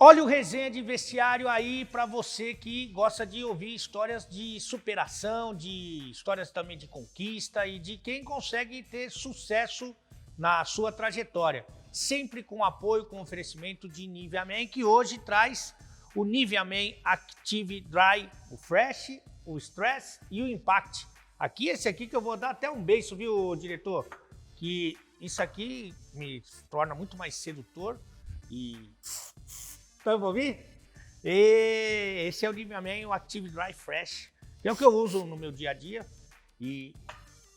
Olha o resenha de vestiário aí para você que gosta de ouvir histórias de superação, de histórias também de conquista e de quem consegue ter sucesso na sua trajetória. Sempre com apoio, com oferecimento de Nivea Men, que hoje traz o Nivea Men Active Dry, o Fresh, o Stress e o Impact. Aqui, esse aqui que eu vou dar até um beijo, viu, diretor? Que isso aqui me torna muito mais sedutor e... Vamos ouvir? E esse é o Nivea Men, o Active Dry Fresh. É o que eu uso no meu dia a dia e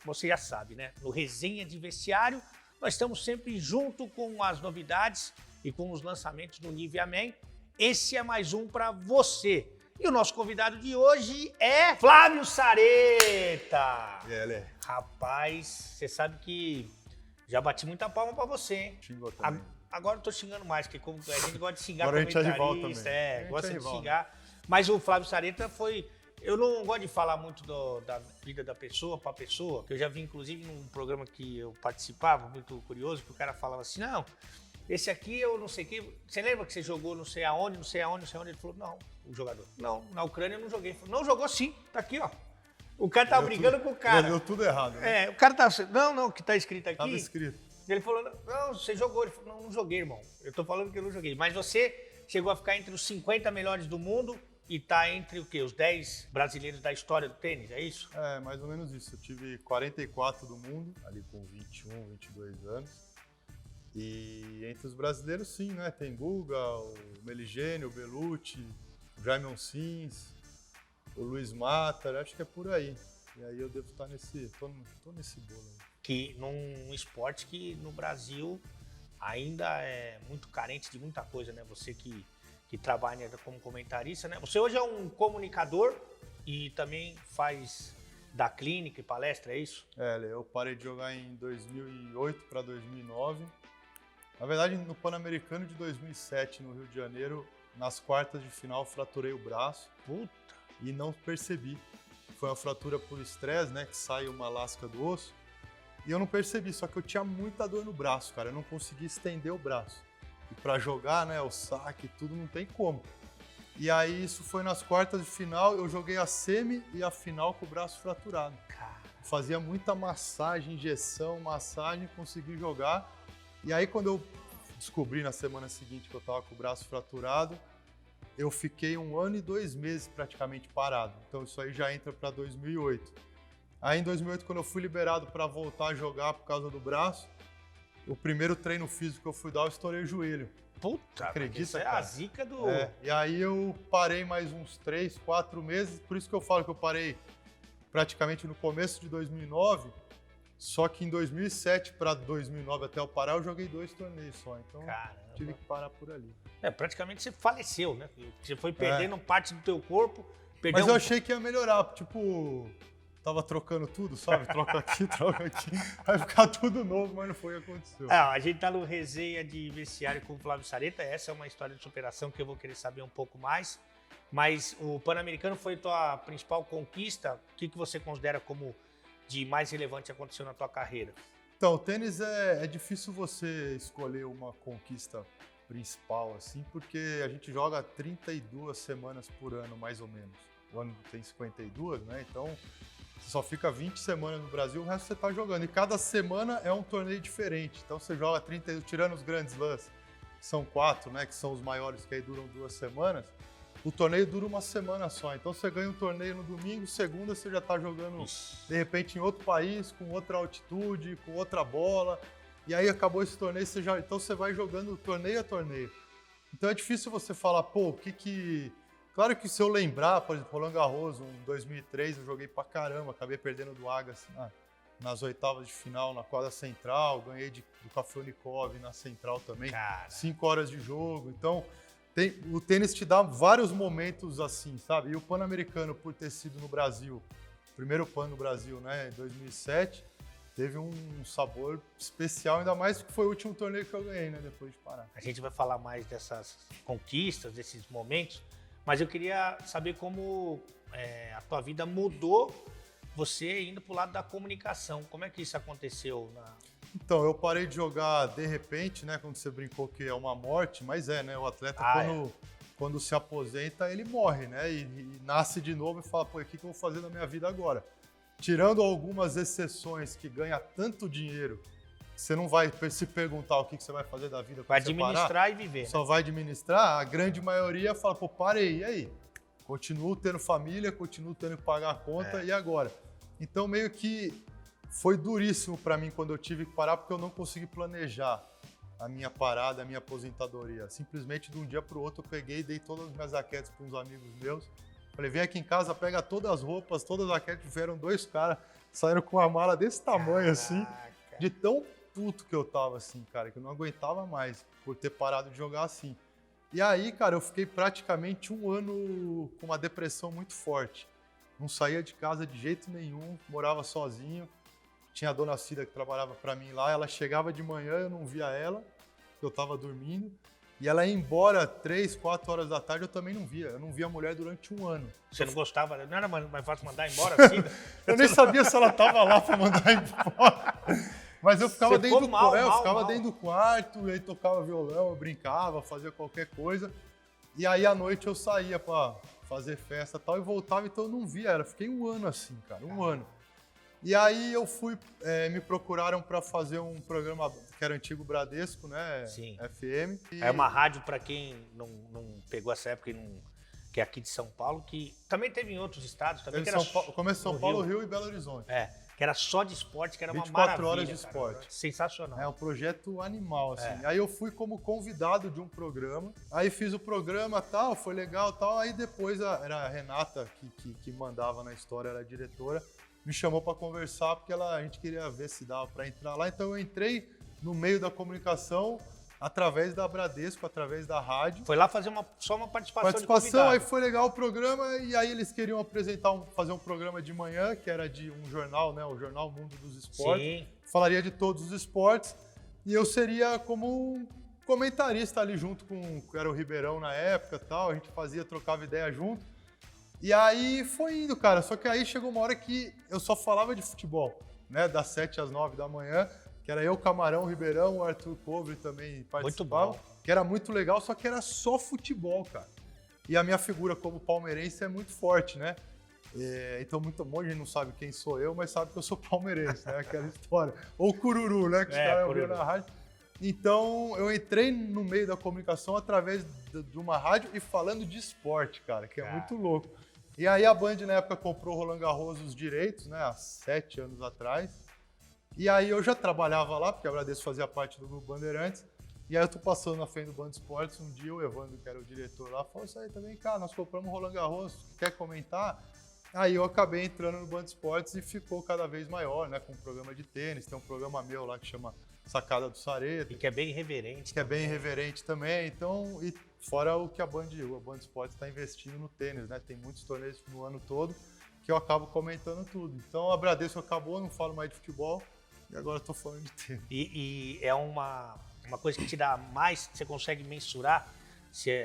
você já sabe, né? No Resenha de Vestiário, nós estamos sempre junto com as novidades e com os lançamentos do Nivea Men. Esse é mais um para você. E o nosso convidado de hoje é Flávio Sareta. E ele? Rapaz, você sabe que já bati muita palma para você, hein? Xingou também. Agora eu tô xingando mais, porque como a gente gosta de xingar Agora a gente é rival comentarista, também. gosta de rival, xingar. Mas o Flávio Sareta foi... Eu não gosto de falar muito da vida da pessoa para pessoa, que eu já vi inclusive num programa que eu participava, muito curioso, que o cara falava assim, não, esse aqui eu não sei o que... Você lembra que você jogou não sei aonde, não sei aonde, não sei aonde? Ele falou, não, o jogador. Não, na Ucrânia eu não joguei. Ele falou, não, jogou sim, tá aqui, ó. O cara tava brigando com o cara. Deu tudo errado, né? É, o cara tava... Não, o que tá escrito aqui... Tava escrito. Ele falou, não, você jogou. Ele falou, não joguei, irmão. Eu tô falando que eu não joguei. Mas você chegou a ficar entre os 50 melhores do mundo e tá entre o quê? Os 10 brasileiros da história do tênis, é isso? É, mais ou menos isso. Eu tive 44 do mundo, ali com 21, 22 anos. E entre os brasileiros, sim, né? Tem Guga, o Meligeni, o Belucci, o Jaime Sims, o Luiz Mata, acho que é por aí. E aí eu devo estar nesse... tô nesse bolo aí. Que num esporte que no Brasil ainda é muito carente de muita coisa, né? Você que trabalha como comentarista, né? Você hoje é um comunicador e também faz da clínica e palestra, é isso? É, eu parei de jogar em 2008 para 2009. Na verdade, no Pan-Americano de 2007, no Rio de Janeiro, nas quartas de final, fraturei o braço. Puta! E não percebi. Foi uma fratura por estresse, né? Que sai uma lasca do osso. E eu não percebi, só que eu tinha muita dor no braço, cara. Eu não conseguia estender o braço. E pra jogar, né, o saque e tudo, não tem como. E aí isso foi nas quartas de final, eu joguei a semi e a final com o braço fraturado. Fazia muita massagem, injeção, massagem, consegui jogar. E aí quando eu descobri na semana seguinte que eu tava com o braço fraturado, eu fiquei 1 ano e 2 meses praticamente parado. Então isso aí já entra pra 2008. Aí em 2008, quando eu fui liberado para voltar a jogar por causa do braço, o primeiro treino físico que eu fui dar, eu estourei o joelho. Puta, acredita, isso é cara? a zica do... É, e aí eu parei mais uns 3, 4 meses, por isso que eu falo que eu parei praticamente no começo de 2009, só que em 2007 para 2009 até eu parar, eu joguei 2 torneios só, então tive que parar por ali. É, praticamente você faleceu, né? Você foi perdendo parte do teu corpo, perdeu... Mas eu achei que ia melhorar, tipo... Tava trocando tudo, sabe? Troca aqui, vai ficar tudo novo, mas não foi o que aconteceu. A gente tá no resenha de vestiário com o Flávio Sareta, essa é uma história de superação que eu vou querer saber um pouco mais, mas o Pan-Americano foi tua principal conquista, o que você considera como de mais relevante que aconteceu na tua carreira? Então, o tênis é difícil você escolher uma conquista principal, assim, porque a gente joga 32 semanas por ano, mais ou menos. O ano tem 52, né? Então... Você só fica 20 semanas no Brasil, o resto você tá jogando. E cada semana é um torneio diferente. Então você joga 30, tirando os grandes slams, que são 4, né? Que são os maiores, que aí duram 2 semanas. O torneio dura 1 semana só. Então você ganha um torneio no domingo, segunda você já tá jogando, de repente, em outro país, com outra altitude, com outra bola. E aí acabou esse torneio, então você vai jogando torneio a torneio. Então é difícil você falar, pô, o que... Claro que se eu lembrar, por exemplo, Roland Garros, em 2003, eu joguei pra caramba, acabei perdendo do Agassi nas oitavas de final, na quadra central, ganhei do Kafelnikov na central também, 5 horas de jogo. Então, o tênis te dá vários momentos assim, sabe? E o Pan-Americano, por ter sido no Brasil, primeiro Pan no Brasil, né, em 2007, teve um sabor especial, ainda mais que foi o último torneio que eu ganhei, né, depois de parar. A gente vai falar mais dessas conquistas, desses momentos, mas eu queria saber como a tua vida mudou você indo para o lado da comunicação. Como é que isso aconteceu? Então, eu parei de jogar de repente, né? Quando você brincou que é uma morte, mas né? O atleta, quando se aposenta, ele morre, né? E nasce de novo e fala, pô, o que eu vou fazer na minha vida agora? Tirando algumas exceções que ganha tanto dinheiro, você não vai se perguntar o que você vai fazer da vida. Vai administrar e viver. Só vai administrar. A grande maioria fala, pô, parei, e aí? Continuo tendo família, continuo tendo que pagar a conta, e agora? Então, meio que foi duríssimo para mim quando eu tive que parar, porque eu não consegui planejar a minha parada, a minha aposentadoria. Simplesmente, de um dia para o outro, eu peguei e dei todas as minhas raquetes para uns amigos meus. Falei, vem aqui em casa, pega todas as roupas, todas as raquetes. Vieram 2 caras, saíram com uma mala desse tamanho, assim, de tão puto que eu tava, assim, cara, que eu não aguentava mais por ter parado de jogar assim. E aí, cara, eu fiquei praticamente 1 ano com uma depressão muito forte. Não saía de casa de jeito nenhum, morava sozinho. Tinha a dona Cida que trabalhava para mim lá, ela chegava de manhã, eu não via ela, porque eu tava dormindo. E ela ia embora 3, 4 horas da tarde, eu também não via. Eu não via a mulher durante 1 ano. Você não gostava? Não era mais fácil mandar embora assim? Eu nem sabia se ela tava lá para mandar embora. Mas eu ficava dentro do quarto, e aí tocava violão, eu brincava, fazia qualquer coisa. E aí à noite eu saía para fazer festa e tal, e voltava, então eu não via ela. Fiquei 1 ano assim, cara, 1 ano. E aí eu fui, me procuraram para fazer um programa que era antigo Bradesco, né? Sim. FM. É uma rádio, para quem não pegou essa época, que é aqui de São Paulo, que também teve em outros estados. Também, que era começo São Paulo, Rio e Belo Horizonte. Que era só de esporte, que era uma 24 maravilha. horas de esporte. Cara. Sensacional. É um projeto animal, assim. Aí eu fui como convidado de um programa, aí fiz o programa tal, foi legal tal, aí depois era a Renata que mandava na história, era a diretora, me chamou para conversar, porque a gente queria ver se dava para entrar lá, então eu entrei no meio da comunicação, através da Bradesco, através da rádio. Foi lá fazer só uma participação de convidado. Aí foi legal o programa, e aí eles queriam fazer um programa de manhã, que era de um jornal, né? O Jornal Mundo dos Esportes. Sim. Falaria de todos os esportes, e eu seria como um comentarista ali junto era o Ribeirão na época e tal, a gente trocava ideia junto. E aí foi indo, cara, só que aí chegou uma hora que eu só falava de futebol, né? Das 7 às 9 da manhã, que era eu, Camarão, Ribeirão, o Arthur Cobre também participava. Muito bom. Que era muito legal, só que era só futebol, cara. E a minha figura como palmeirense é muito forte, né? Então, um monte de gente não sabe quem sou eu, mas sabe que eu sou palmeirense, né? Aquela história. Ou Cururu, né? Que os caras ouviram na rádio. Então, eu entrei no meio da comunicação através de uma rádio e falando de esporte, cara, que é muito louco. E aí a Band, na época, comprou o Roland Garros os direitos, né? Há 7 anos atrás. E aí eu já trabalhava lá, porque a Bradesco fazia parte do Grupo Bandeirantes. E aí eu tô passando na frente do Band Esportes, um dia o Evandro, que era o diretor lá, falou isso aí também, cara, nós compramos o Roland Garros, quer comentar? Aí eu acabei entrando no Band Esportes e ficou cada vez maior, né, com um programa de tênis, tem um programa meu lá que chama Sacada do Sareta. E que é bem irreverente. Que é bem irreverente também, então, e fora o que a Band Esportes está investindo no tênis, né, tem muitos torneios no ano todo que eu acabo comentando tudo. Então a Bradesco acabou, não falo mais de futebol, e agora estou falando de tênis. E é uma coisa que te dá mais, você consegue mensurar,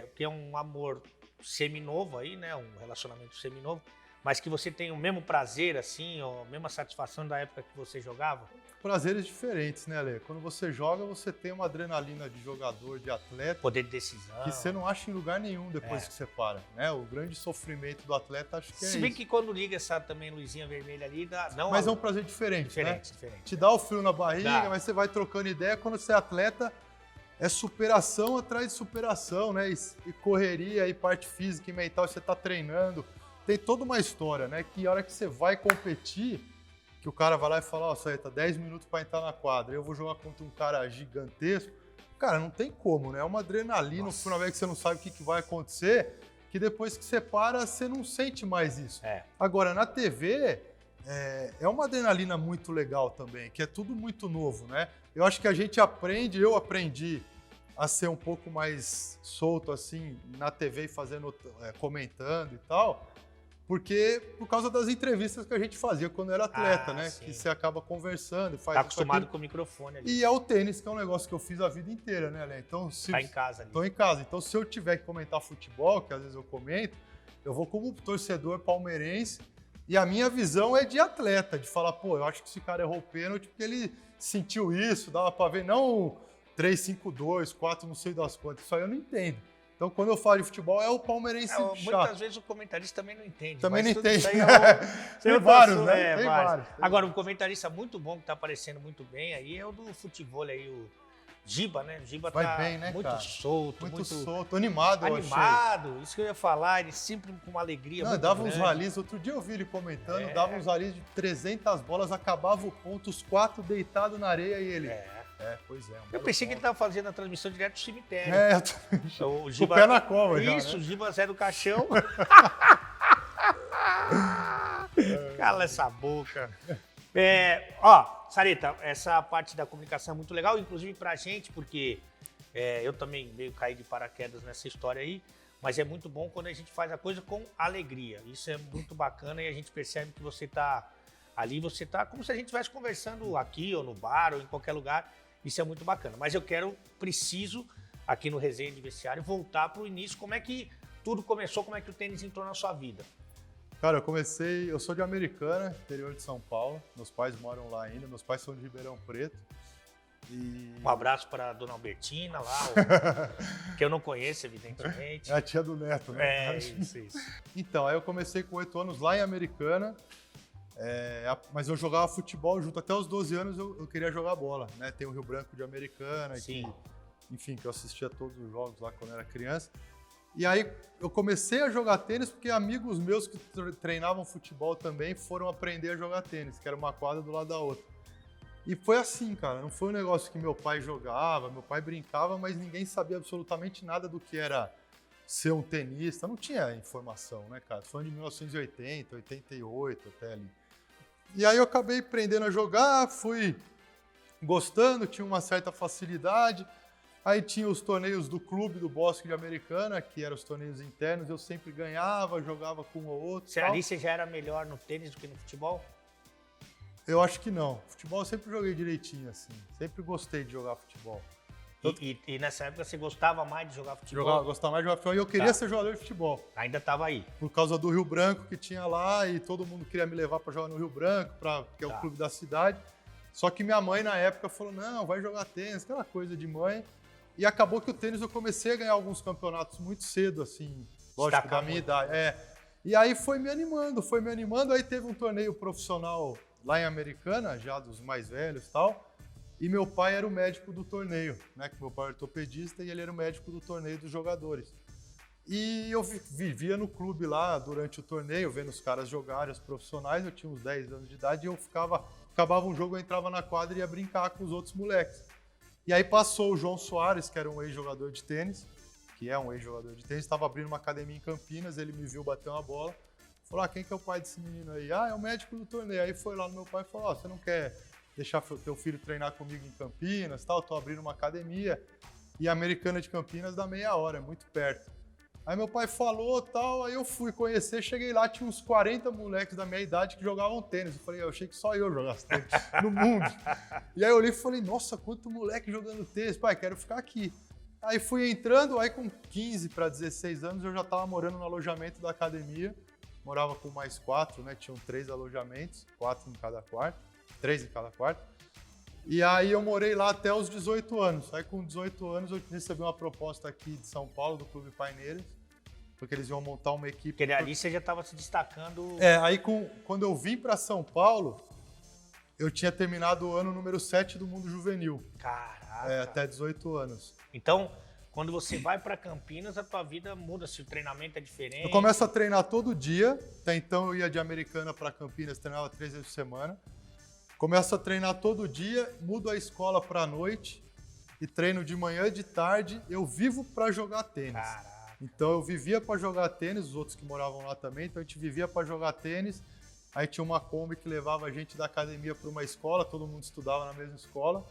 porque é um amor seminovo aí, né? Um relacionamento seminovo, mas que você tem o mesmo prazer, assim, ou a mesma satisfação da época que você jogava? Prazeres diferentes, né, Ale? Quando você joga, você tem uma adrenalina de jogador, de atleta. Poder de decisão. Que você não acha em lugar nenhum depois que você para, né? O grande sofrimento do atleta, acho que é isso. Se bem que quando liga essa também luzinha vermelha ali, mas é um prazer diferente, né? Diferente. Te dá o frio na barriga, mas você vai trocando ideia. Quando você é atleta, é superação atrás de superação, né? E correria, e parte física e mental, você tá treinando. Tem toda uma história, né? Que a hora que você vai competir, que o cara vai lá e fala, ó, Saeta, 10 minutos para entrar na quadra, eu vou jogar contra um cara gigantesco. Cara, não tem como, né? É uma adrenalina, no final que você não sabe o que vai acontecer, que depois que você para, você não sente mais isso. Agora, na TV, é uma adrenalina muito legal também, que é tudo muito novo, né? Eu acho que a gente aprende, eu aprendi a ser um pouco mais solto, assim, na TV, comentando e tal, porque por causa das entrevistas que a gente fazia quando era atleta, né? Sim. Que você acaba conversando, faz. Tá acostumado com o microfone ali. E é o tênis, que é um negócio que eu fiz a vida inteira, né, Lê? Então, tá em casa ali. Tô em casa. Então, se eu tiver que comentar futebol, que às vezes eu comento, eu vou como torcedor palmeirense E a minha visão é de atleta, de falar, pô, eu acho que esse cara errou o pênalti porque ele sentiu isso, dava pra ver, não 3-5-2, 4 não sei das quantas, isso aí eu não entendo. Então, quando eu falo de futebol, é o palmeirense chato. Muitas vezes o comentarista também não entende. Também não entende. Isso aí Tem vários, né? Tem vários. Agora, um comentarista muito bom que tá aparecendo muito bem aí é o do futebol aí, o Giba, né? O Giba tá bem, né, muito cara? solto. Muito solto, animado, eu achei. Isso que eu ia falar, ele sempre com uma alegria. Não, muito dava grande. uns ralis, outro dia eu vi ele comentando, dava uns ralis de 300 bolas, acabava o ponto, os 4 deitados na areia e ele... Pois é. Eu pensei que ele estava fazendo a transmissão direto do cemitério. O Giba, com o pé na cova já, Isso, né? o Giba Zé do Caixão. Cala essa boca. Sareta, essa parte da comunicação é muito legal, inclusive pra gente, porque eu também meio caí de paraquedas nessa história aí, mas é muito bom quando a gente faz a coisa com alegria. Isso é muito bacana e a gente percebe que você tá ali, você tá como se a gente estivesse conversando aqui ou no bar ou em qualquer lugar. Isso é muito bacana. Mas eu preciso, aqui no Resenha de Vestiário, voltar pro início. Como é que tudo começou? Como é que o tênis entrou na sua vida? Cara, eu sou de Americana, interior de São Paulo. Meus pais moram lá ainda, meus pais são de Ribeirão Preto. Um abraço para a dona Albertina lá, que eu não conheço, evidentemente. É a tia do Neto, né? Isso. Então, aí eu comecei com 8 anos lá em Americana, mas eu jogava futebol junto. Até os 12 anos eu queria jogar bola, né? Tem o Rio Branco de Americana, que eu assistia todos os jogos lá quando era criança. E aí eu comecei a jogar tênis porque amigos meus que treinavam futebol também foram aprender a jogar tênis, que era uma quadra do lado da outra. E foi assim, cara, não foi um negócio que meu pai jogava, meu pai brincava, mas ninguém sabia absolutamente nada do que era ser um tenista, não tinha informação, né, cara? Foi em 1980, 88 até ali. E aí eu acabei aprendendo a jogar, fui gostando, tinha uma certa facilidade. Aí tinha os torneios do clube do Bosque de Americana, que eram os torneios internos, eu sempre ganhava, jogava com um ou outro. Ali você já era melhor no tênis do que no futebol? Eu acho que não. Futebol eu sempre joguei direitinho, assim. Sempre gostei de jogar futebol. E nessa época você gostava mais de jogar futebol? Gostava mais de jogar futebol e eu queria ser jogador de futebol. Ainda estava aí? Por causa do Rio Branco que tinha lá e todo mundo queria me levar para jogar no Rio Branco, que é o clube da cidade. Só que minha mãe na época falou, não, vai jogar tênis, aquela coisa de mãe. E acabou que o tênis eu comecei a ganhar alguns campeonatos muito cedo, assim, lógico, da minha idade. E aí foi me animando. Aí teve um torneio profissional lá em Americana, já dos mais velhos e tal. E meu pai era o médico do torneio, né? Que meu pai era ortopedista e ele era o médico do torneio dos jogadores. E eu vivia no clube lá durante o torneio, vendo os caras jogarem, os profissionais. Eu tinha uns 10 anos de idade e eu acabava um jogo, eu entrava na quadra e ia brincar com os outros moleques. E aí passou o João Soares, que era um ex-jogador de tênis, estava abrindo uma academia em Campinas, ele me viu bater uma bola, falou, quem que é o pai desse menino aí? É o médico do torneio. Aí foi lá no meu pai e falou, você não quer deixar teu filho treinar comigo em Campinas, tal? Tô abrindo uma academia, e a Americana de Campinas dá meia hora, é muito perto. Aí meu pai falou, tal, aí eu fui conhecer, cheguei lá, tinha uns 40 moleques da minha idade que jogavam tênis. Eu falei, eu achei que só eu jogasse tênis no mundo. E aí eu olhei e falei, nossa, quanto moleque jogando tênis, pai, quero ficar aqui. Aí fui entrando, aí com 15 para 16 anos eu já estava morando no alojamento da academia. Morava com mais 4, né? Tinham 3 alojamentos, 4 em cada quarto, 3 em cada quarto. E aí eu morei lá até os 18 anos. Aí com 18 anos eu recebi uma proposta aqui de São Paulo, do Clube Paineiras, porque eles iam montar uma equipe. Porque ali você já estava se destacando. Aí quando eu vim para São Paulo, eu tinha terminado o ano número 7 do mundo juvenil. Caraca! Até 18 anos. Então, quando você vai para Campinas, a tua vida muda, se o treinamento é diferente. Eu começo a treinar todo dia. Até então eu ia de Americana para Campinas, treinava 3 vezes por semana. Começo a treinar todo dia, mudo a escola para a noite e treino de manhã e de tarde. Eu vivo para jogar tênis. Caraca. Então eu vivia para jogar tênis, os outros que moravam lá também. Então a gente vivia para jogar tênis. Aí tinha uma Kombi que levava a gente da academia para uma escola, todo mundo estudava na mesma escola,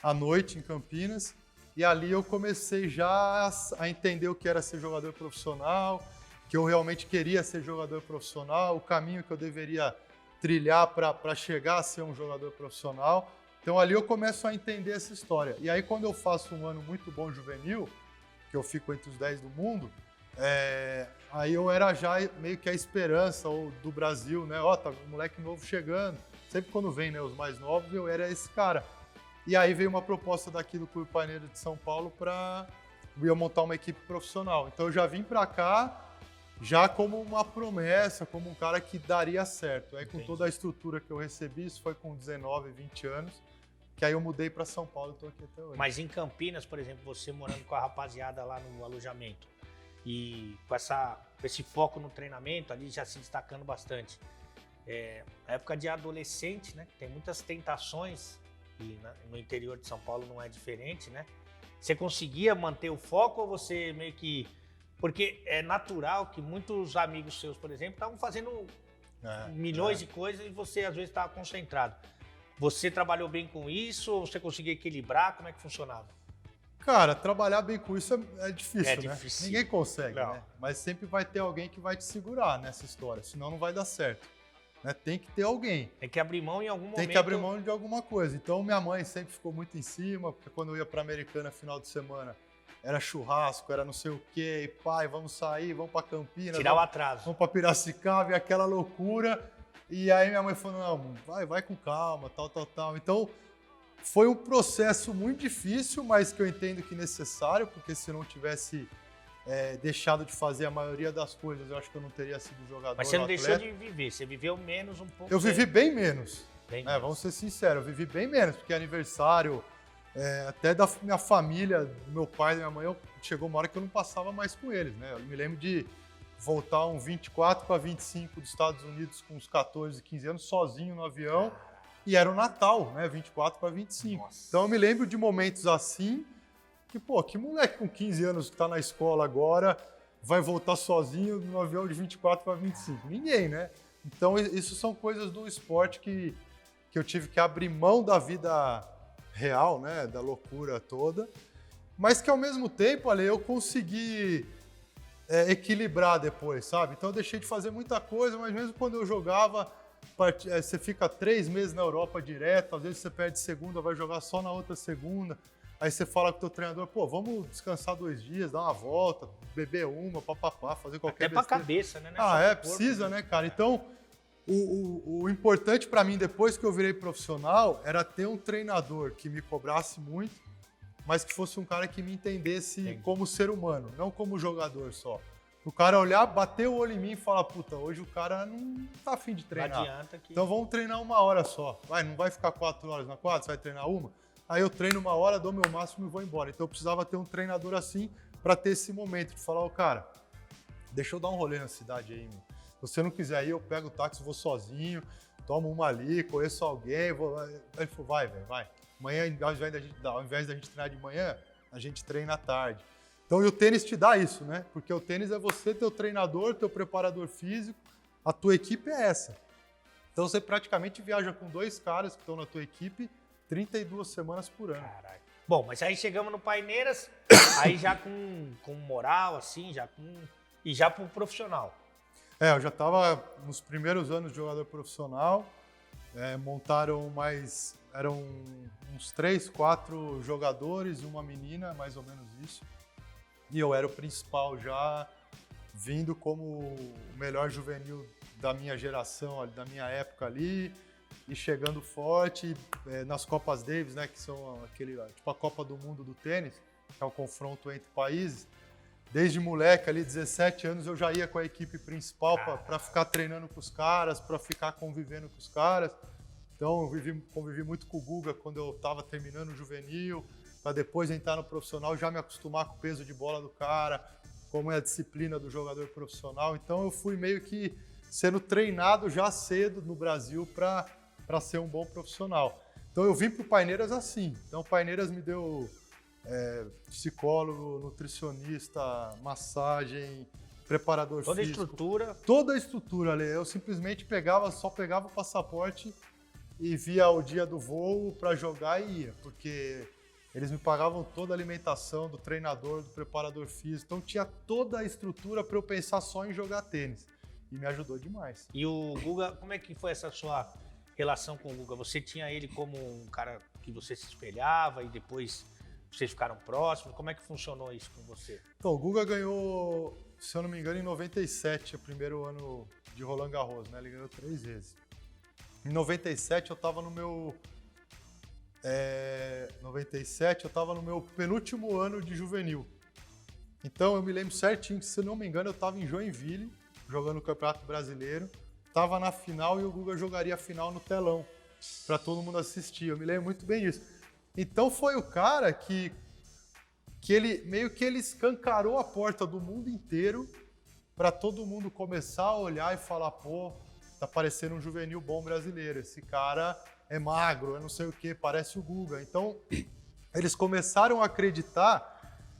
à noite em Campinas. E ali eu comecei já a entender o que era ser jogador profissional, que eu realmente queria ser jogador profissional, o caminho que eu deveria trilhar para chegar a ser um jogador profissional. Então ali eu começo a entender essa história. E aí quando eu faço um ano muito bom juvenil, que eu fico entre os 10 do mundo, Aí eu era já meio que a esperança do Brasil, né? Ó, tá um moleque novo chegando. Sempre quando vem, né, os mais novos, eu era esse cara. E aí veio uma proposta daqui do Clube Paineira de São Paulo para eu montar uma equipe profissional. Então eu já vim para cá já como uma promessa, como um cara que daria certo. Aí com toda a estrutura que eu recebi, isso foi com 19, 20 anos, que aí eu mudei para São Paulo e estou aqui até hoje. Mas em Campinas, por exemplo, você morando com a rapaziada lá no alojamento e com esse foco no treinamento ali já se destacando bastante. Na época de adolescente, né? Tem muitas tentações e no interior de São Paulo não é diferente, né? Você conseguia manter o foco ou você meio que... Porque é natural que muitos amigos seus, por exemplo, estavam fazendo milhões de coisas e você às vezes estava concentrado. Você trabalhou bem com isso ou você conseguia equilibrar? Como é que funcionava? Cara, trabalhar bem com isso é difícil, né? Difícil. Ninguém consegue, né? Mas sempre vai ter alguém que vai te segurar nessa história, senão não vai dar certo. Né? Tem que ter alguém. Tem que abrir mão em algum momento. Tem que abrir mão de alguma coisa. Então minha mãe sempre ficou muito em cima, porque quando eu ia pra Americana final de semana, era churrasco, era não sei o quê, e pai, vamos sair, vamos pra Campinas. Tirar o atraso. Vamos pra Piracicaba, e aquela loucura. E aí minha mãe falou, não, vai com calma, tal. Então, foi um processo muito difícil, mas que eu entendo que necessário, porque se eu não tivesse deixado de fazer a maioria das coisas, eu acho que eu não teria sido jogador. Mas você não deixou de viver, você viveu menos um pouco. Eu vivi bem menos. Bem menos. Vamos ser sinceros, eu vivi bem menos, porque aniversário, até da minha família, do meu pai e da minha mãe, chegou uma hora que eu não passava mais com eles, né? Eu me lembro de voltar um 24 para 25 dos Estados Unidos com uns 14, 15 anos, sozinho no avião, e era o Natal, né? 24 para 25. Nossa. Então eu me lembro de momentos assim, que moleque com 15 anos que tá na escola agora vai voltar sozinho no avião de 24 para 25? Ninguém, né? Então isso são coisas do esporte que eu tive que abrir mão da vida real, né? Da loucura toda, mas que ao mesmo tempo, ali, eu consegui equilibrar depois, sabe? Então eu deixei de fazer muita coisa, mas mesmo quando eu jogava, você fica 3 meses na Europa direto, às vezes você perde segunda, vai jogar só na outra segunda, aí você fala com o teu treinador, pô, vamos descansar 2 dias, dar uma volta, beber uma, papapá, fazer qualquer besteira. Até pra cabeça, né? Precisa, né, cara? Então, o importante pra mim, depois que eu virei profissional, era ter um treinador que me cobrasse muito, mas que fosse um cara que me entendesse como ser humano, não como jogador só. O cara olhar, bater o olho em mim e falar, puta, hoje o cara não tá afim de treinar. Não adianta que... Então vamos treinar 1 hora só. Não vai ficar 4 horas na quadra, você vai treinar 1? Aí eu treino 1 hora, dou meu máximo e vou embora. Então eu precisava ter um treinador assim para ter esse momento de falar, cara, deixa eu dar um rolê na cidade aí, meu. Se você não quiser ir, eu pego o táxi, vou sozinho, tomo uma ali, conheço alguém, vou... Ele falou, vai, velho, vai. Amanhã, ao invés da gente treinar de manhã, a gente treina à tarde. Então, e o tênis te dá isso, né? Porque o tênis é você, teu treinador, teu preparador físico, a tua equipe é essa. Então, você praticamente viaja com 2 caras que estão na tua equipe 32 semanas por ano. Caralho. Bom, mas aí chegamos no Paineiras, aí já com moral, assim, e já pro profissional. Eu já estava nos primeiros anos de jogador profissional, montaram eram uns 3, 4 jogadores e uma menina, mais ou menos isso. E eu era o principal já, vindo como o melhor juvenil da minha geração, da minha época ali, e chegando forte nas Copas Davis, né, que são tipo a Copa do Mundo do tênis, que é o confronto entre países. Desde moleque, ali, 17 anos, eu já ia com a equipe principal para ficar treinando com os caras, para ficar convivendo com os caras. Então, eu convivi muito com o Guga quando eu estava terminando o juvenil, para depois entrar no profissional, já me acostumar com o peso de bola do cara, como é a disciplina do jogador profissional. Então, eu fui meio que sendo treinado já cedo no Brasil para ser um bom profissional. Então, eu vim para o Paineiras assim. Então, o Paineiras me deu psicólogo, nutricionista, massagem, preparador físico. Toda a estrutura, Ale. Eu simplesmente só pegava o passaporte e via o dia do voo para jogar e ia, porque eles me pagavam toda a alimentação do treinador, do preparador físico, então tinha toda a estrutura para eu pensar só em jogar tênis e me ajudou demais. E o Guga, como é que foi essa sua relação com o Guga? Você tinha ele como um cara que você se espelhava e depois vocês ficaram próximos? Como é que funcionou isso com você? Então, o Guga ganhou se eu não me engano, em 97, o primeiro ano de Roland Garros, né? Ele ganhou 3 vezes. Em 97 eu tava no meu... 97 eu tava no meu penúltimo ano de juvenil. Então eu me lembro certinho que, se eu não me engano, eu tava em Joinville, jogando o Campeonato Brasileiro. Tava na final e o Guga jogaria a final no telão, para todo mundo assistir. Eu me lembro muito bem disso. Então foi o cara que ele meio que ele escancarou a porta do mundo inteiro para todo mundo começar a olhar e falar, pô, tá parecendo um juvenil bom brasileiro. Esse cara é magro, eu não sei o que, parece o Guga. Então eles começaram a acreditar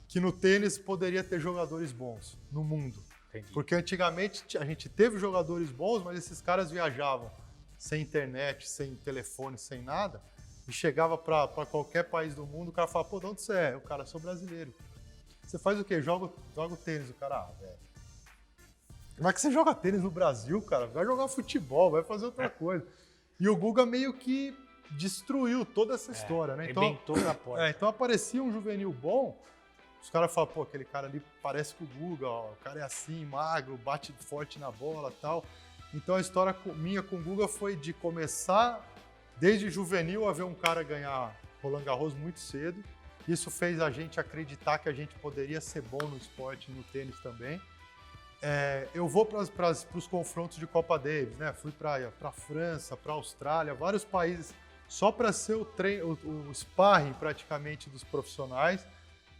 que no tênis poderia ter jogadores bons no mundo. Entendi. Porque antigamente a gente teve jogadores bons, mas esses caras viajavam sem internet, sem telefone, sem nada, e chegava para qualquer país do mundo, o cara fala, pô, de onde você é? O cara, sou brasileiro. Você faz o quê? Joga tênis. O cara, velho. Como é que você joga tênis no Brasil, cara? Vai jogar futebol, vai fazer outra coisa. E o Guga meio que destruiu toda essa história, né? Arrebentou na porta. Então aparecia um juvenil bom, os caras falam, pô, aquele cara ali parece com o Guga, ó, o cara é assim, magro, bate forte na bola e tal. Então a história minha com o Guga foi de começar, desde juvenil, a ver um cara ganhar Roland Garros muito cedo. Isso fez a gente acreditar que a gente poderia ser bom no esporte, no tênis também. Eu vou para os confrontos de Copa Davis, né? Fui para a França, para a Austrália, vários países, só para ser o sparring praticamente dos profissionais,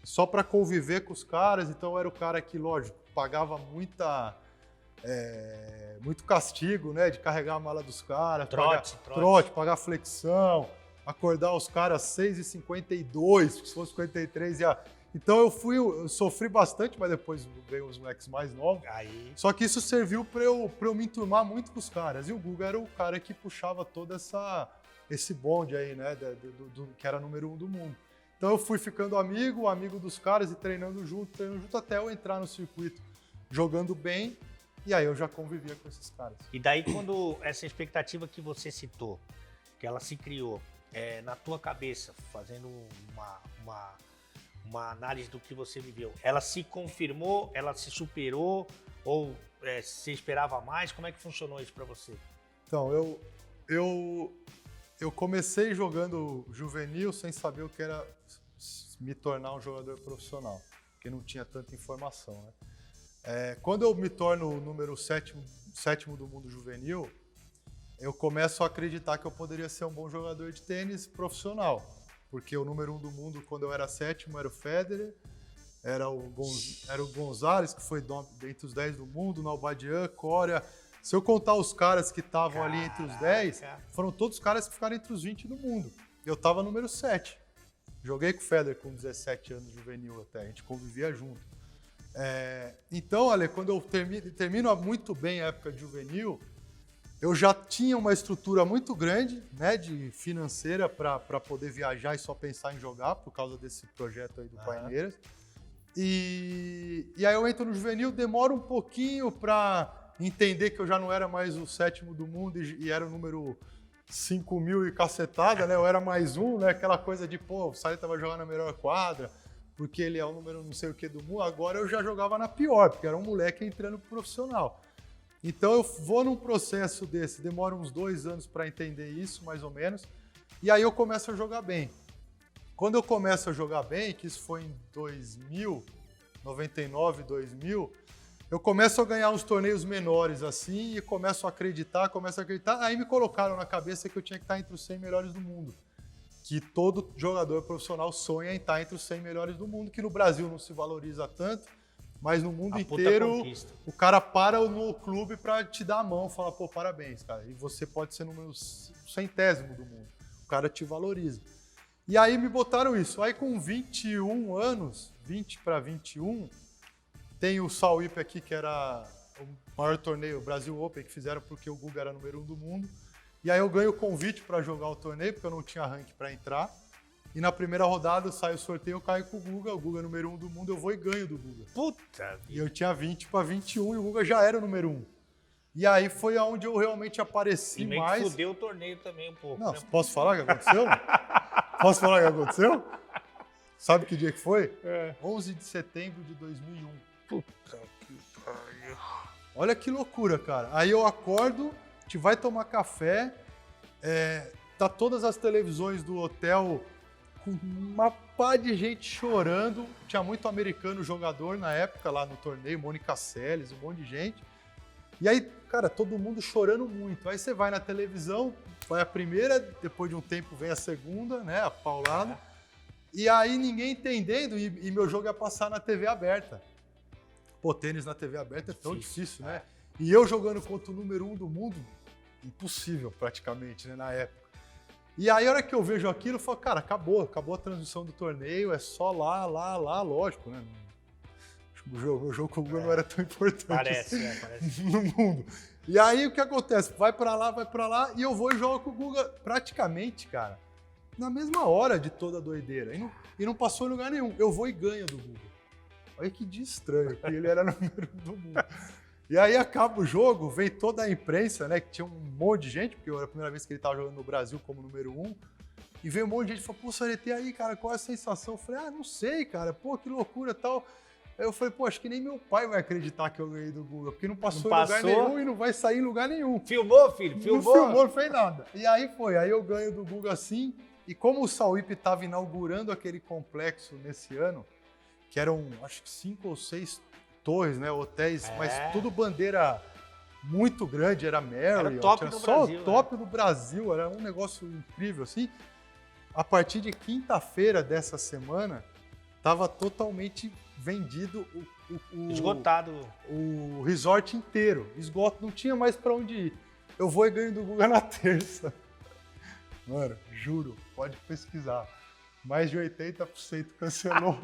só para conviver com os caras. Então eu era o cara que, lógico, pagava muito castigo, né? De carregar a mala dos caras, trote, pagar flexão, acordar os caras às 6h52, se fosse 53 ia... Então eu sofri bastante, mas depois veio os moleques mais novos. Aí... Só que isso serviu para eu me enturmar muito com os caras. E o Guga era o cara que puxava todo esse bonde aí, né? Que era número 1 do mundo. Então eu fui ficando amigo dos caras e treinando junto até eu entrar no circuito jogando bem. E aí eu já convivia com esses caras. E daí, quando essa expectativa que você citou, que ela se criou na tua cabeça, fazendo uma análise do que você viveu, ela se confirmou, ela se superou, ou você esperava mais? Como é que funcionou isso para você? Então, eu comecei jogando juvenil sem saber o que era me tornar um jogador profissional, porque não tinha tanta informação, né? Quando eu me torno o número sétimo do mundo juvenil, eu começo a acreditar que eu poderia ser um bom jogador de tênis profissional. Porque o número 1 do mundo, quando eu era sétimo, era o Federer, era o Gonzalez, que foi entre os 10 do mundo, Nalbandian, Coria. Se eu contar os caras que estavam ali entre os 10, foram todos os caras que ficaram entre os 20 do mundo. Eu estava número 7. Joguei com o Federer com 17 anos juvenil até, a gente convivia junto. Então, Ale, quando eu termino muito bem a época de juvenil, eu já tinha uma estrutura muito grande, né, de financeira para poder viajar e só pensar em jogar, por causa desse projeto aí do Paineiras. E aí eu entro no juvenil, demoro um pouquinho para entender que eu já não era mais o sétimo do mundo e era o número 5.000 e cacetada, né? Eu era mais um, né? Aquela coisa de, pô, o Saleta vai jogar na melhor quadra, porque ele é o número não sei o que do mundo. Agora eu já jogava na pior, porque era um moleque entrando pro profissional. Então eu vou num processo desse, demora uns 2 anos para entender isso, mais ou menos, e aí eu começo a jogar bem. Quando eu começo a jogar bem, que isso foi em 2000, 99, 2000, eu começo a ganhar uns torneios menores assim e começo a acreditar, aí me colocaram na cabeça que eu tinha que estar entre os 100 melhores do mundo. Que todo jogador profissional sonha em estar entre os 100 melhores do mundo, que no Brasil não se valoriza tanto, mas no mundo inteiro, o cara para no clube para te dar a mão, falar, pô, parabéns, cara. E você pode ser número 100º do mundo. O cara te valoriza. E aí me botaram isso. Aí com 21 anos, 20 para 21, tem o Sauípe aqui, que era o maior torneio, o Brasil Open, que fizeram porque o Guga era número 1 do mundo. E aí eu ganho o convite para jogar o torneio, porque eu não tinha rank para entrar. E na primeira rodada sai o sorteio, eu caio com o Guga número 1 do mundo, eu vou e ganho do Guga. Puta! E eu tinha 20 para 21 e o Guga já era o número 1. E aí foi onde eu realmente apareci e meio mais. Que fudeu o torneio também um pouco. Não, né? Posso falar o que aconteceu? Posso falar o que aconteceu? Sabe que dia que foi? 11 de setembro de 2001. Puta. que pariu. Olha que loucura, cara. Aí eu acordo, a gente vai tomar café, tá todas as televisões do hotel com uma pá de gente chorando. Tinha muito americano jogador na época lá no torneio, Mônica Seles, um monte de gente. E aí, cara, todo mundo chorando muito. Aí você vai na televisão, vai a primeira, depois de um tempo vem a segunda, né, a paulada. E aí ninguém entendendo, e meu jogo ia passar na TV aberta. Pô, tênis na TV aberta é tão difícil, né? E eu jogando contra o número 1 do mundo, impossível praticamente, né, na época. E aí a hora que eu vejo aquilo, eu falo, cara, acabou a transmissão do torneio, é só lá, lógico, né? O jogo com o Google não era tão importante Parece. no mundo. E aí o que acontece? Vai pra lá, e eu vou e jogo com o Guga praticamente, cara, na mesma hora de toda a doideira. E não passou em lugar nenhum. Eu vou e ganho do Guga. Olha que dia estranho, que ele era o número 1 do mundo. E aí acaba o jogo, vem toda a imprensa, né, que tinha um monte de gente, porque era a primeira vez que ele estava jogando no Brasil como número 1, e veio um monte de gente e falou, pô, Sarete, aí, cara, qual é a sensação? Eu falei, não sei, cara, pô, que loucura e tal. Aí eu falei, pô, acho que nem meu pai vai acreditar que eu ganhei do Guga, porque não passou em lugar nenhum e não vai sair em lugar nenhum. Filmou, filho? Filmou? Não filmou, não fez nada. E aí aí eu ganho do Guga assim, e como o Sauípe estava inaugurando aquele complexo nesse ano, que eram, acho que 5 ou 6 torres, né, hotéis, mas tudo bandeira muito grande, era Marriott, era top do só Brasil, o top do Brasil, era um negócio incrível, assim. A partir de quinta-feira dessa semana, estava totalmente vendido esgotado. O resort inteiro, esgoto, não tinha mais para onde ir. Eu vou e ganho do Guga na terça. Mano, juro, pode pesquisar. Mais de 80% cancelou.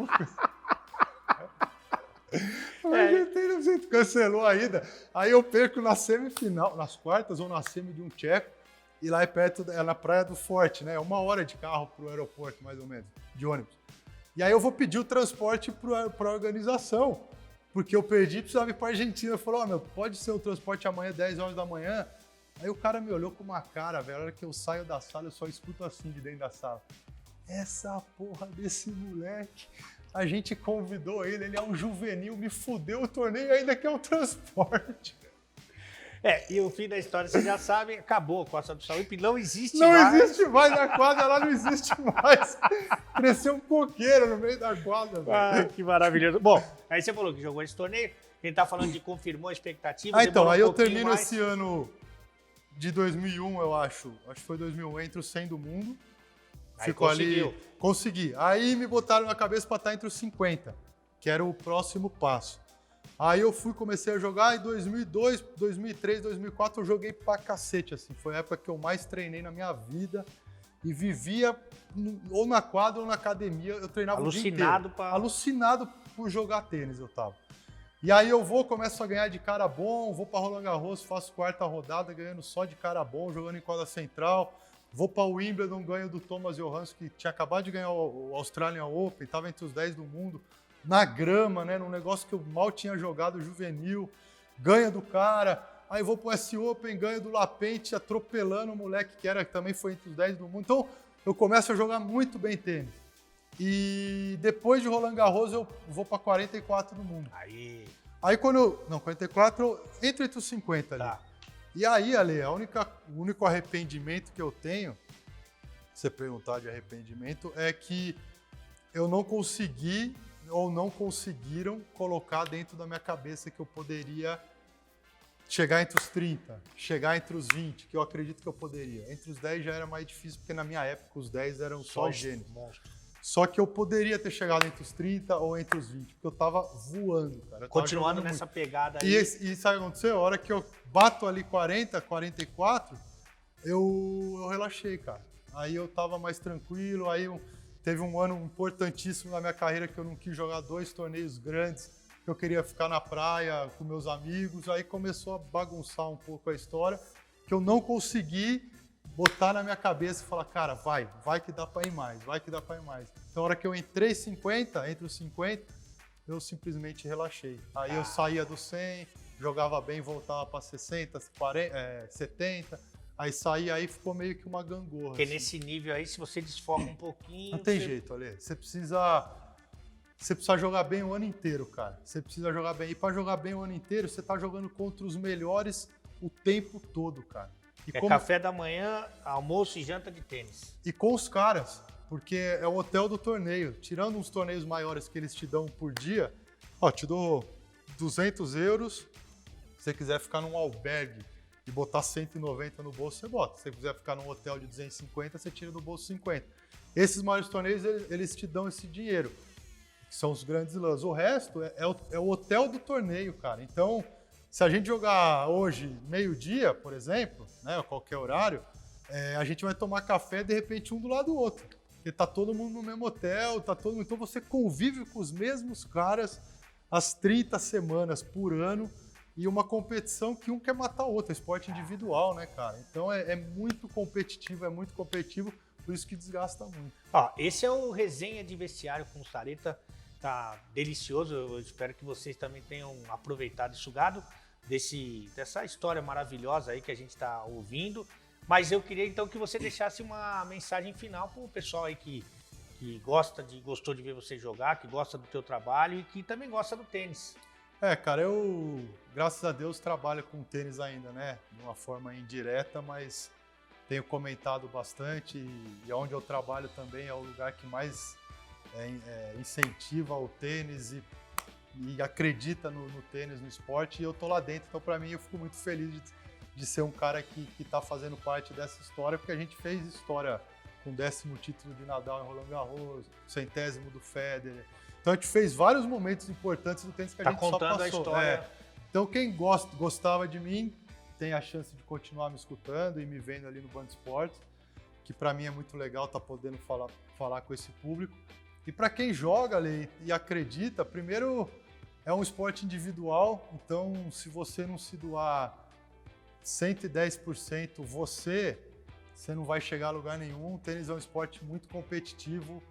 Mais de 80% cancelou a ida. Aí eu perco na semifinal, nas quartas ou na semi de um tcheco. E lá é perto, é na Praia do Forte, né? 1 hora de carro pro aeroporto, mais ou menos, de ônibus. E aí eu vou pedir o transporte pra organização. Porque eu perdi, precisava ir pra Argentina. Falou, meu, pode ser o transporte amanhã, 10 horas da manhã? Aí o cara me olhou com uma cara, velho. A hora que eu saio da sala, eu só escuto assim de dentro da sala. Essa porra desse moleque, a gente convidou ele é um juvenil, me fudeu o torneio e ainda quer o transporte. E o fim da história, vocês já sabem, acabou a Costa do Sauípe, não existe mais. Não existe mais, a quadra lá não existe mais. Cresceu um coqueiro no meio da quadra. Ah, que maravilhoso. Bom, aí você falou que jogou esse torneio, a gente tá falando de confirmou a expectativa. Então, aí eu termino mais. Esse ano de 2001, eu acho que foi 2001, entre os 100 do mundo. Ficou ali, consegui. Aí me botaram na cabeça para estar entre os 50, que era o próximo passo. Aí eu comecei a jogar em 2002, 2003, 2004, eu joguei pra cacete, assim. Foi a época que eu mais treinei na minha vida e vivia ou na quadra ou na academia, eu treinava o dia inteiro. Alucinado por jogar tênis eu tava. E aí eu começo a ganhar de cara bom, vou pra Roland Garros, faço quarta rodada, ganhando só de cara bom, jogando em quadra central. Vou para o Wimbledon, ganho do Thomas Johansson, que tinha acabado de ganhar o Australian Open, estava entre os 10 do mundo, na grama, né, num negócio que eu mal tinha jogado juvenil, ganha do cara, aí vou para o US Open, ganho do Lapente, atropelando o moleque que também foi entre os 10 do mundo. Então, eu começo a jogar muito bem tênis. E depois de Roland Garros, eu vou para 44 do mundo. Aí quando eu... Não, 44, eu entro entre os 50 ali. Tá. E aí, Ale, o único arrependimento que eu tenho, se você perguntar de arrependimento, é que eu não consegui ou não conseguiram colocar dentro da minha cabeça que eu poderia chegar entre os 30, chegar entre os 20, que eu acredito que eu poderia. Entre os 10 já era mais difícil, porque na minha época os 10 eram só gênios. Só que eu poderia ter chegado entre os 30 ou entre os 20, porque eu tava voando, cara. Continuando nessa pegada aí. E sabe o que aconteceu? A hora que eu bato ali 40, 44, eu relaxei, cara. Aí eu tava mais tranquilo, aí teve um ano importantíssimo na minha carreira que eu não quis jogar 2 torneios grandes, que eu queria ficar na praia com meus amigos, aí começou a bagunçar um pouco a história, que eu não consegui botar na minha cabeça e falar, cara, vai que dá pra ir mais, vai que dá pra ir mais. Então, a hora que eu entrei entre os 50, eu simplesmente relaxei. Aí eu saía do 100, jogava bem, voltava pra 60, 40, 70, aí saía, aí ficou meio que uma gangorra. Porque assim, nesse nível aí, se você desfoca um pouquinho... Não tem jeito, Ale. Você precisa você precisa jogar bem o ano inteiro, cara. Você precisa jogar bem. E para jogar bem o ano inteiro, você tá jogando contra os melhores o tempo todo, cara. E café da manhã, almoço e janta de tênis. E com os caras, porque é o hotel do torneio. Tirando uns torneios maiores que eles te dão por dia, ó, te dou 200 euros. Se você quiser ficar num albergue e botar 190 no bolso, você bota. Se você quiser ficar num hotel de 250, você tira do bolso 50. Esses maiores torneios, eles te dão esse dinheiro, que são os grandes lãs. O resto é o hotel do torneio, cara. Então, se a gente jogar hoje, meio-dia, por exemplo, né, a qualquer horário, a gente vai tomar café, de repente, um do lado do outro. Porque tá todo mundo no mesmo hotel, então você convive com os mesmos caras as 30 semanas por ano e uma competição que um quer matar o outro, é esporte individual, né, cara? Então é muito competitivo, por isso que desgasta muito. Ó, esse é o Resenha de Vestiário com o Sareta, tá delicioso, eu espero que vocês também tenham aproveitado e sugado dessa história maravilhosa aí que a gente está ouvindo, mas eu queria então que você deixasse uma mensagem final para o pessoal aí que gostou de ver você jogar, que gosta do teu trabalho e que também gosta do tênis. Cara, eu, graças a Deus, trabalho com tênis ainda, né? De uma forma indireta, mas tenho comentado bastante e onde eu trabalho também é o lugar que mais incentiva o tênis e acredita no tênis, no esporte, e eu tô lá dentro, então para mim eu fico muito feliz de ser um cara que tá fazendo parte dessa história, porque a gente fez história com o 10º título de Nadal em Roland Garros, o 100º do Federer. Então a gente fez vários momentos importantes do tênis que a gente só passou. Tá contando a história. Então quem gostava de mim tem a chance de continuar me escutando e me vendo ali no Band Esportes, que para mim é muito legal estar podendo falar com esse público. E para quem joga ali e acredita, primeiro é um esporte individual, então se você não se doar 110% você não vai chegar a lugar nenhum. O tênis é um esporte muito competitivo,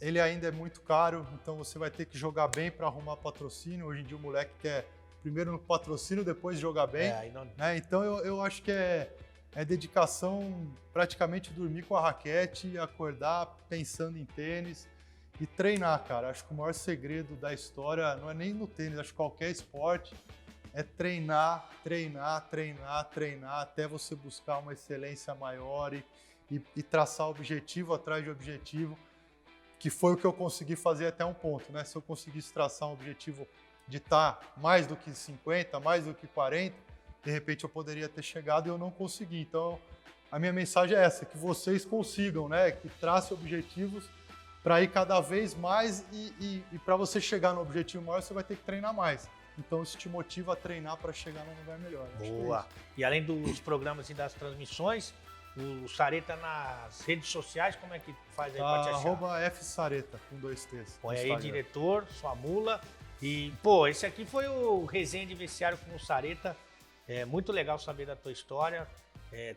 ele ainda é muito caro, então você vai ter que jogar bem para arrumar patrocínio. Hoje em dia o moleque quer primeiro no patrocínio, depois jogar bem. Né? Então eu acho que é dedicação, praticamente dormir com a raquete, acordar pensando em tênis e treinar, cara. Acho que o maior segredo da história não é nem no tênis, acho que qualquer esporte é treinar, até você buscar uma excelência maior e traçar objetivo atrás de objetivo, que foi o que eu consegui fazer até um ponto, né? Se eu conseguisse traçar um objetivo de estar mais do que 50, mais do que 40, de repente eu poderia ter chegado e eu não consegui. Então, a minha mensagem é essa, que vocês consigam, né? Que tracem objetivos para ir cada vez mais e para você chegar no objetivo maior, você vai ter que treinar mais. Então, isso te motiva a treinar para chegar num lugar melhor. Boa! E além dos programas e das transmissões, o Sareta nas redes sociais, como é que faz aí pra te achar? @FSareta, com 2 T's. Põe aí, diretor, sua mula. E, pô, esse aqui foi o Resenha de Vestiário com o Sareta. É muito legal saber da tua história.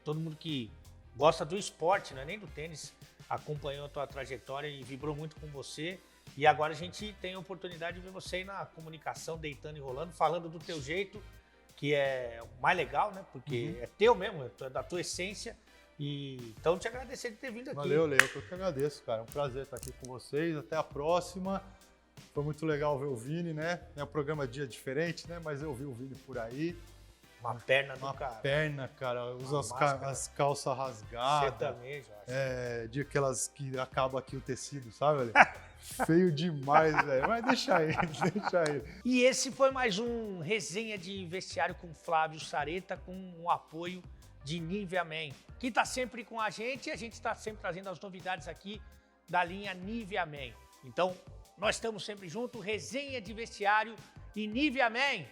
Todo mundo que gosta do esporte, não é nem do tênis, acompanhou a tua trajetória e vibrou muito com você. E agora a gente tem a oportunidade de ver você aí na comunicação, deitando e rolando, falando do teu jeito, que é o mais legal, né? Porque é teu mesmo, é da tua essência. E então te agradecer de ter vindo aqui. Valeu, Leo, eu que agradeço, cara. É um prazer estar aqui com vocês. Até a próxima. Foi muito legal ver o Vini, né? É um programa dia diferente, né? Mas eu vi o Vini por aí. Uma perna do cara. Uma perna, cara. Usa as calças rasgadas. Sertanejo, acho. De aquelas que acaba aqui o tecido, sabe? Feio demais, velho. Mas deixa ele. E esse foi mais um Resenha de Vestiário com Flávio Sareta, com o apoio de Nivea Men, que está sempre com a gente está sempre trazendo as novidades aqui da linha Nivea Men. Então, nós estamos sempre juntos, Resenha de Vestiário e Nivea Men.